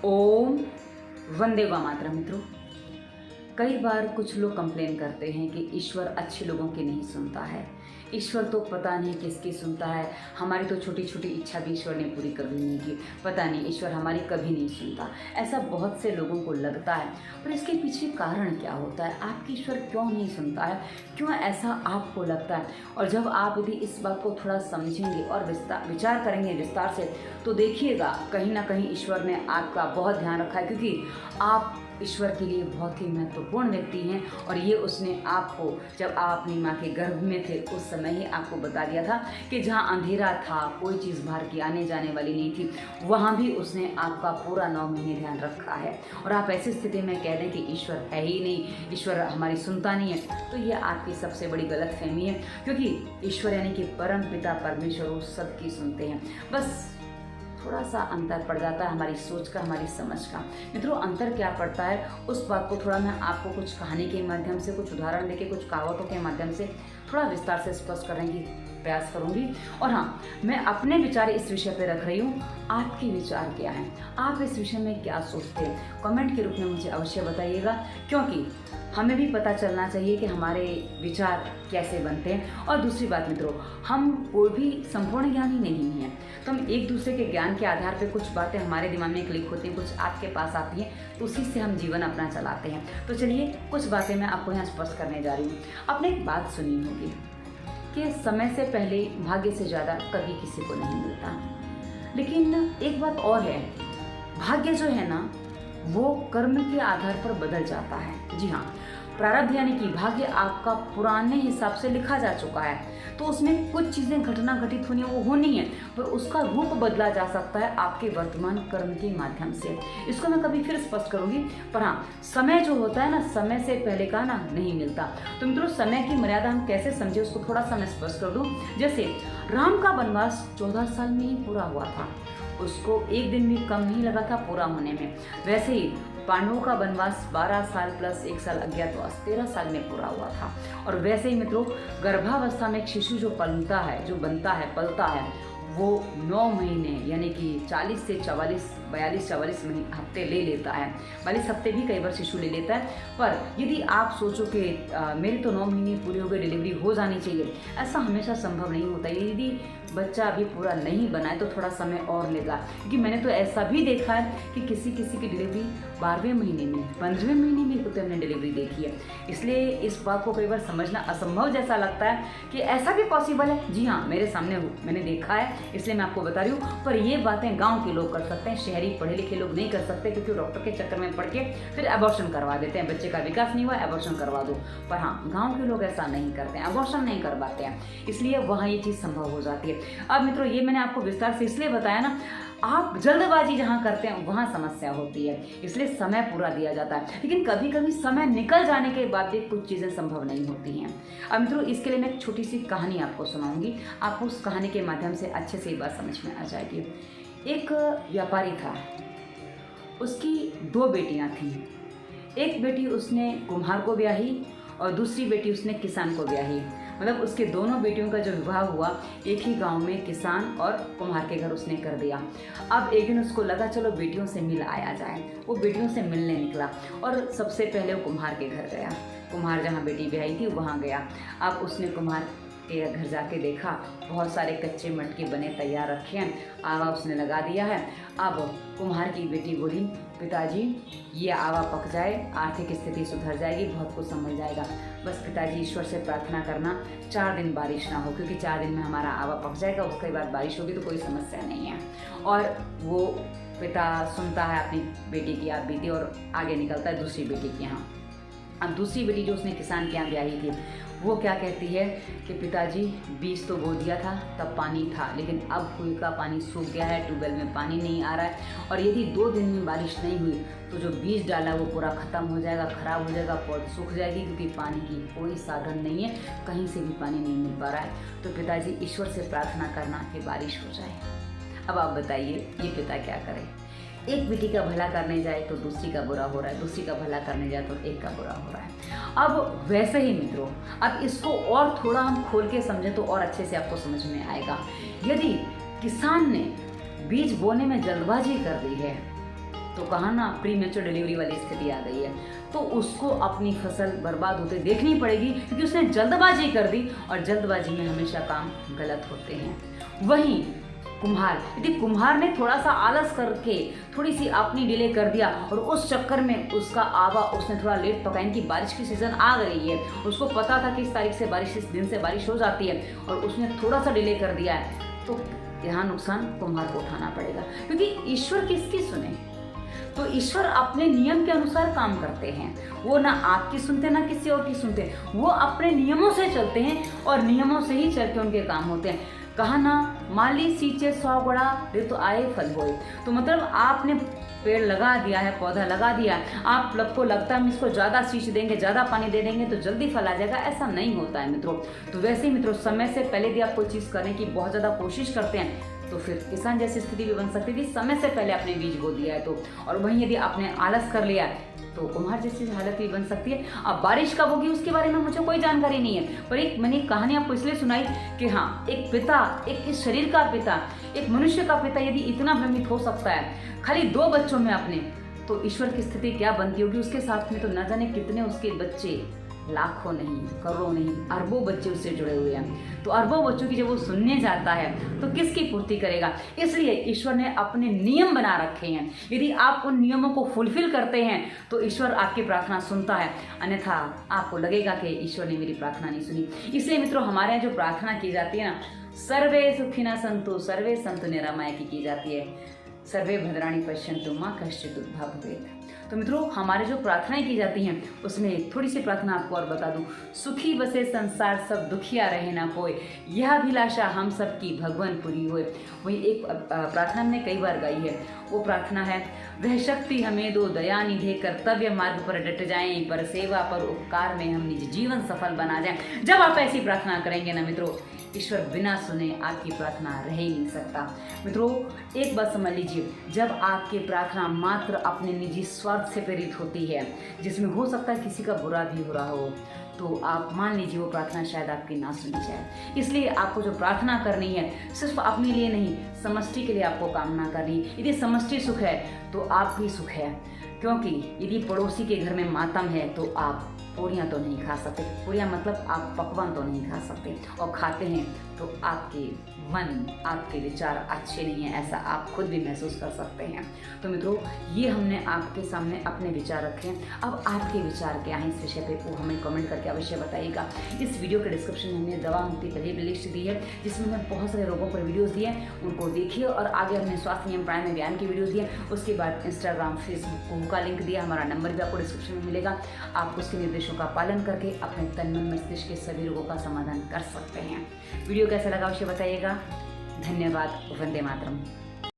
ओम वंदे मातरम। मित्रों, कई बार कुछ लोग कंप्लेन करते हैं कि ईश्वर अच्छे लोगों की नहीं सुनता है। ईश्वर तो पता नहीं किसकी सुनता है। हमारी तो छोटी छोटी इच्छा भी ईश्वर ने पूरी कभी नहीं की। पता नहीं ईश्वर हमारी कभी नहीं सुनता, ऐसा बहुत से लोगों को लगता है। पर इसके पीछे कारण क्या होता है? आपकी ईश्वर क्यों नहीं सुनता है? क्यों ऐसा आपको लगता है? और जब आप यदि इस बात को थोड़ा समझेंगे और विचार करेंगे विस्तार से, तो देखिएगा कहीं ना कहीं ईश्वर ने आपका बहुत ध्यान रखा है, क्योंकि आप ईश्वर के लिए बहुत ही महत्वपूर्ण व्यक्ति हैं। और ये उसने आपको, जब आप अपनी माँ के गर्भ में थे उस समय ही आपको बता दिया था कि जहाँ अंधेरा था, कोई चीज़ बाहर की आने जाने वाली नहीं थी, वहाँ भी उसने आपका पूरा 9 महीने ध्यान रखा है। और आप ऐसी स्थिति में कह दें कि ईश्वर है ही नहीं, ईश्वर हमारी सुनता नहीं है, तो ये आपकी सबसे बड़ी गलतफहमी है। क्योंकि ईश्वर यानी कि परम पिता परमेश्वर वो सबकी सुनते हैं। बस थोड़ा सा अंतर पड़ जाता है हमारी सोच का, हमारी समझ का। मित्रों, अंतर क्या पड़ता है उस बात को थोड़ा मैं आपको कुछ कहानी के माध्यम से, कुछ उदाहरण देके, कुछ कहावतों के माध्यम से थोड़ा विस्तार से स्पष्ट करने की प्रयास करूंगी। और हाँ, मैं अपने विचार इस विषय पे रख रही हूँ। आपके विचार क्या हैं? आप इस विषय में क्या सोचते हैं? कमेंट के रूप में मुझे अवश्य बताइएगा, क्योंकि हमें भी पता चलना चाहिए कि हमारे विचार कैसे बनते हैं। और दूसरी बात मित्रों, हम कोई भी संपूर्ण ज्ञानी नहीं हैं, तो हम एक दूसरे के ज्ञान के आधार पर कुछ बातें हमारे दिमाग में क्लिक होती हैं, कुछ आपके पास आती हैं, तो उसी से हम जीवन अपना चलाते हैं। तो चलिए कुछ बातें मैं आपको यहाँ स्पष्ट करने जा रही हूँ। आपने एक बात सुनी होगी कि समय से पहले भाग्य से ज़्यादा कभी किसी को नहीं मिलता। लेकिन एक बात और है, भाग्य जो है ना वो कर्म के आधार पर बदल जाता है। जी हाँ, प्रारब्ध यानी कि भाग्य आपका पुराने हिसाब से लिखा जा चुका है, तो उसमें कुछ चीज़ें घटना घटित होनी वो होनी है, पर उसका रूप बदला जा सकता है आपके वर्तमान कर्म के माध्यम से। इसको मैं कभी फिर स्पष्ट करूंगी। पर हाँ, समय जो होता है ना, समय से पहले का ना नहीं मिलता। तो मित्रों, समय की मर्यादा हम कैसे समझे उसको थोड़ा सा मैं स्पष्ट कर दूं। जैसे राम का वनवास 14 साल में ही पूरा हुआ था, उसको एक दिन भी कम नहीं लगा था पूरा होने में। वैसे ही पांडवों का वनवास 12 साल प्लस 1 साल अज्ञातवास 13 साल में पूरा हुआ था। और वैसे ही मित्रों, गर्भावस्था में एक शिशु जो पलता है, जो बनता है, पलता है, वो 9 महीने यानी कि 40 से 42 हफ्ते ले लेता है। 42 हफ्ते भी कई बार शिशु ले लेता है। पर यदि आप सोचो कि मेरी तो 9 महीने पूरी हो गई, डिलीवरी हो जानी चाहिए, ऐसा हमेशा संभव नहीं होता। यदि बच्चा अभी पूरा नहीं बना है तो थोड़ा समय और लेगा। क्योंकि मैंने तो ऐसा भी देखा है कि किसी की डिलीवरी 12वें महीने में, 15वें महीने में कुत्ते ने डिलीवरी देखी है। इसलिए इस बात को कई बार समझना असंभव जैसा लगता है कि ऐसा भी पॉसिबल है। जी हाँ, मेरे सामने मैंने देखा है, इसलिए मैं आपको बता रही हूँ। पर ये बातें गाँव के लोग कर सकते हैं, शहरी पढ़े लिखे लोग नहीं कर सकते, क्योंकि डॉक्टर के चक्कर में पड़ के फिर अबॉर्शन करवा देते हैं। बच्चे का विकास नहीं हुआ, अबॉर्शन करवा दो। पर हाँ, गाँव के लोग ऐसा नहीं करते हैं, अबॉर्शन नहीं करवाते हैं, इसलिए वहाँ ये चीज़ संभव हो जाती है। अब मित्रों, ये मैंने आपको विस्तार से इसलिए बताया ना, आप जल्दबाजी जहाँ करते हैं वहाँ समस्या होती है, इसलिए समय पूरा दिया जाता है। लेकिन कभी कभी समय निकल जाने के बाद भी कुछ चीज़ें संभव नहीं होती हैं। अब मित्रों, इसके लिए मैं एक छोटी सी कहानी आपको सुनाऊंगी। आपको उस कहानी के माध्यम से अच्छे से ये बात समझ में आ जाएगी। एक व्यापारी था, उसकी 2 बेटियाँ थीं। एक बेटी उसने कुम्हार को ब्याही और दूसरी बेटी उसने किसान को ब्याही। मतलब उसके दोनों बेटियों का जो विवाह हुआ एक ही गांव में किसान और कुम्हार के घर उसने कर दिया। अब एक दिन उसको लगा चलो बेटियों से मिल आया जाए। वो बेटियों से मिलने निकला और सबसे पहले वो कुम्हार के घर गया। कुम्हार जहाँ बेटी ब्याही थी वहाँ गया। अब उसने कुम्हार के घर जाके देखा, बहुत सारे कच्चे मटके बने तैयार रखे हैं, आवा उसने लगा दिया है। अब कुम्हार की बेटी बोली, पिताजी ये आवा पक जाए, आर्थिक स्थिति सुधर जाएगी, बहुत कुछ समझ जाएगा। बस पिताजी ईश्वर से प्रार्थना करना 4 दिन बारिश ना हो, क्योंकि 4 दिन में हमारा आवा पक जाएगा, उसके बाद बारिश होगी तो कोई समस्या नहीं है। और वो पिता सुनता है अपनी बेटी की आप बीती और आगे निकलता है दूसरी बेटी के यहाँ। अब दूसरी बेटी जो उसने किसान के यहाँ ब्याही थी, वो क्या कहती है कि पिताजी बीज तो बो दिया था तब पानी था, लेकिन अब कुएं का पानी सूख गया है, ट्यूबवेल में पानी नहीं आ रहा है, और यदि 2 दिन में बारिश नहीं हुई तो जो बीज डाला वो पूरा ख़त्म हो जाएगा, ख़राब हो जाएगा, पौध सूख जाएगी, क्योंकि पानी की कोई साधन नहीं है, कहीं से भी पानी नहीं मिल पा रहा है। तो पिताजी ईश्वर से प्रार्थना करना कि बारिश हो जाए। अब आप बताइए ये पिता क्या करे? एक बेटी का भला करने जाए तो दूसरी का बुरा हो रहा है, दूसरी का भला करने जाए तो एक का बुरा हो रहा है। अब वैसे ही मित्रों, अब इसको और थोड़ा हम खोल के समझें तो और अच्छे से आपको समझ में आएगा। यदि किसान ने बीज बोने में जल्दबाजी कर दी है तो कहा ना प्री मेच्योर डिलीवरी वाली स्थिति आ गई है, तो उसको अपनी फसल बर्बाद होते देखनी पड़ेगी, क्योंकि उसने जल्दबाजी कर दी और जल्दबाजी में हमेशा काम गलत होते हैं। वहीं कुम्हार, यदि कुम्हार ने थोड़ा सा आलस करके थोड़ी सी अपनी डिले कर दिया और उस चक्कर में उसका आवा उसने थोड़ा लेट पकाया, कि बारिश की सीज़न आ गई है, उसको पता था कि इस तारीख से बारिश, इस दिन से बारिश हो जाती है, और उसने थोड़ा सा डिले कर दिया है, तो यहाँ नुकसान कुम्हार को उठाना पड़ेगा। क्योंकि ईश्वर किसकी सुने, तो ईश्वर अपने नियम के अनुसार काम करते हैं। वो ना आपकी सुनते ना किसी और की सुनते, वो अपने नियमों से चलते हैं और नियमों से ही चल के उनके काम होते हैं। कहा ना माली सींचे 100 गुणा ऋतु आए फल होए। तो मतलब आपने पेड़ लगा दिया है, पौधा लगा दिया है, आपको लगता है हम इसको ज़्यादा सींच देंगे, ज़्यादा पानी दे देंगे तो जल्दी फल आ जाएगा, ऐसा नहीं होता है मित्रों। तो वैसे ही मित्रों, समय से पहले यदि आप कोई चीज़ करने की बहुत ज़्यादा कोशिश करते हैं तो फिर किसान जैसी स्थिति भी बन सकती थी, समय से पहले आपने बीज बो दिया है तो। और वहीं यदि आपने आलस कर लिया है तो कुम्हार जैसी हालत भी बन सकती है। अब बारिश कब होगी उसके बारे में मुझे कोई जानकारी नहीं है, पर एक मैंने कहानी आपको इसलिए सुनाई कि हाँ, एक पिता, एक इस शरीर का पिता, एक मनुष्य का पिता यदि इतना भ्रमित हो सकता है खाली 2 बच्चों में अपने, तो ईश्वर की स्थिति क्या बनती होगी उसके साथ में। तो न जाने कितने उसके बच्चे, लाखों नहीं, करोड़ों नहीं, अरबों बच्चे उससे जुड़े हुए हैं। तो अरबों बच्चों की जब वो सुनने जाता है तो किसकी पूर्ति करेगा। इसलिए ईश्वर ने अपने नियम बना रखे हैं, यदि आप उन नियमों को फुलफिल करते हैं तो ईश्वर आपकी प्रार्थना सुनता है, अन्यथा आपको लगेगा कि ईश्वर ने मेरी प्रार्थना नहीं सुनी। इसलिए मित्रों, हमारे यहाँ जो प्रार्थना की जाती है ना, सर्वे सुखिनः सन्तु सर्वे सन्तु निरामया की जाती है, सर्वे भद्राणि पश्यन्तु मा कश्चित् दुःखभाग् भवेत्। तो मित्रों, हमारे जो प्रार्थनाएं की जाती हैं उसमें थोड़ी सी प्रार्थना आपको और बता दूं। सुखी बसे संसार सब दुखिया रहे ना कोई, यह अभिलाषा हम सब की भगवान पूरी होए। वही एक प्रार्थना हमने कई बार गाई है, वो प्रार्थना है, वह शक्ति हमें दो दया निधे, कर्तव्य मार्ग पर डट जाएं, पर सेवा पर उपकार में हम निज जीवन सफल बना जाएं। जब आप ऐसी प्रार्थना करेंगे ना मित्रों, ईश्वर बिना सुने आपकी प्रार्थना रह ही नहीं सकता। मित्रों, एक बात समझ लीजिए, जब आपकी प्रार्थना मात्र अपने निजी स्वार्थ से प्रेरित होती है, जिसमें हो सकता है किसी का बुरा भी हो रहा हो, तो आप मान लीजिए वो प्रार्थना शायद आपकी ना सुनी जाए। इसलिए आपको जो प्रार्थना करनी है सिर्फ अपने लिए नहीं, समष्टि के लिए आपको कामना करनी है। यदि समष्टि सुख है तो आप भी सुख है, क्योंकि यदि पड़ोसी के घर में मातम है तो आप पूरियाँ तो नहीं खा सकते, पूरियाँ मतलब आप पकवान तो नहीं खा सकते, और खाते हैं तो आपके मन, आपके विचार अच्छे नहीं हैं, ऐसा आप खुद भी महसूस कर सकते हैं। तो मित्रों, ये हमने आपके सामने अपने विचार रखे हैं। अब आपके विचार क्या हैं इस विषय पे, वो हमें कमेंट करके अवश्य बताइएगा। इस वीडियो के डिस्क्रिप्शन में हमने दवा मुक्ति प्लेलिस्ट दी है, जिसमें हमने बहुत सारे रोगों पर वीडियोस दिए हैं, उनको देखिए। और आगे हमने स्वास्थ्य नियम प्राणायाम में ज्ञान की वीडियोस दिए। उसके बाद इंस्टाग्राम, फेसबुक का लिंक दिया, हमारा नंबर भी आपको डिस्क्रिप्शन में मिलेगा। आप उसके निर्देशों का पालन करके अपने तन मन मस्तिष्क के सभी रोगों का समाधान कर सकते हैं। वीडियो कैसा लगा अवश्य बताइएगा। धन्यवाद। वंदे मातरम।